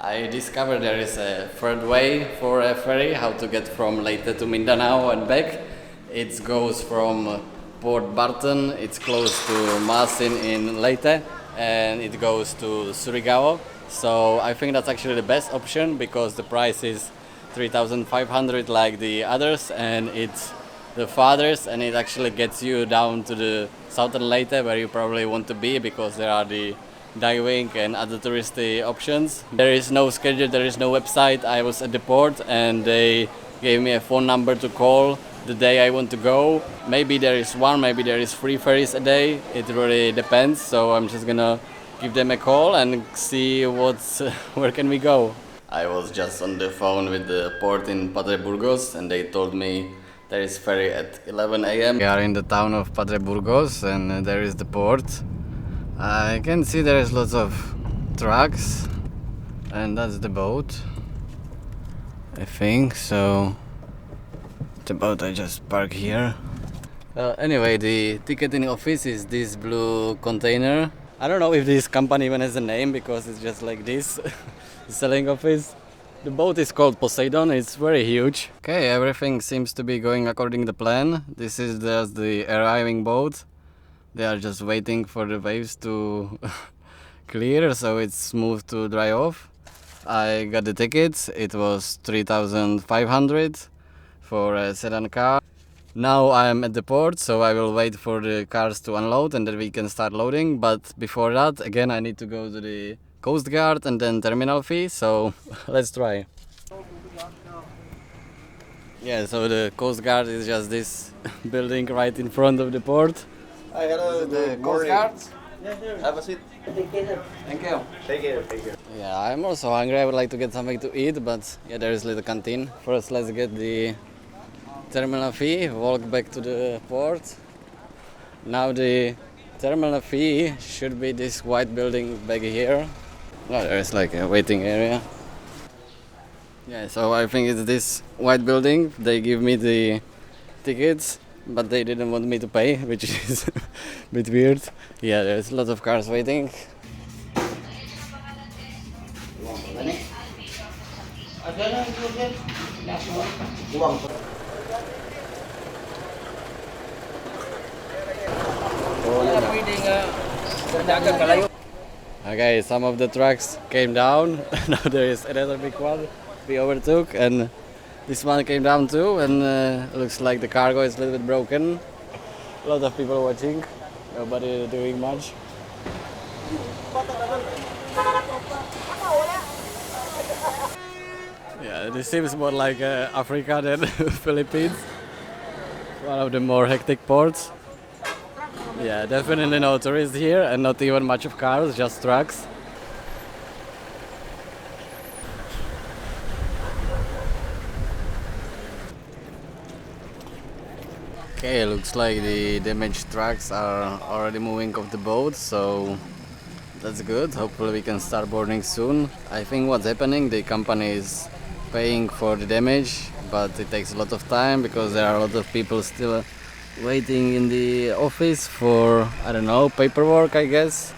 I discovered there is a third way for a ferry, how to get from Leyte to Mindanao and back. It goes from Port Barton, it's close to Masin in Leyte, and it goes to Surigao. So I think that's actually the best option because the price is 3,500 like the others, and it's the farthest, and it actually gets you down to the southern Leyte where you probably want to be because there are the diving and other touristy options. There is no schedule, there is no website. I was at the port and they gave me a phone number to call the day I want to go. Maybe there is one, maybe there is 3 ferries a day. It really depends. So I'm just gonna give them a call and see where can we go. I was just on the phone with the port in Padre Burgos and they told me there is ferry at 11 a.m. We are in the town of Padre Burgos and there is the port. I can see there is lots of trucks and that's the boat, I think. So the boat I just park here. Anyway, the ticketing office is this blue container. I don't know if this company even has a name because it's just like this selling office. The boat is called Poseidon, it's very huge. Okay, everything seems to be going according to plan. This is just the arriving boat. They are just waiting for the waves to clear so it's smooth to dry off. I got the tickets, it was 3,500 for a sedan car. Now I'm at the port, so I will wait for the cars to unload and then we can start loading. But before that, again, I need to go to the Coast Guard and then terminal fee, so let's try. Yeah, so the Coast Guard is just this building right in front of the port. Hi, hello. The Coast Guard? Have a seat. Thank you. Take care. Yeah, I'm also hungry. I would like to get something to eat, but yeah, there is a little canteen. First, let's get the terminal fee, walk back to the port. Now the terminal fee should be this white building back here. Oh, there is like a waiting area. Yeah, so I think it's this white building. They give me the tickets, but they didn't want me to pay, which is a bit weird. Yeah, there's lots of cars waiting. Okay, some of the trucks came down. Now there is another big one we overtook, and this one came down too, and looks like the cargo is a little bit broken. A lot of people watching, nobody doing much. Yeah, this seems more like Africa than Philippines. One of the more hectic ports. Yeah, definitely no tourists here and not even much of cars, just trucks. Okay, looks like the damaged trucks are already moving off the boat, so that's good. Hopefully we can start boarding soon. I think what's happening, the company is paying for the damage, but it takes a lot of time because there are a lot of people still waiting in the office for, I don't know, paperwork, I guess.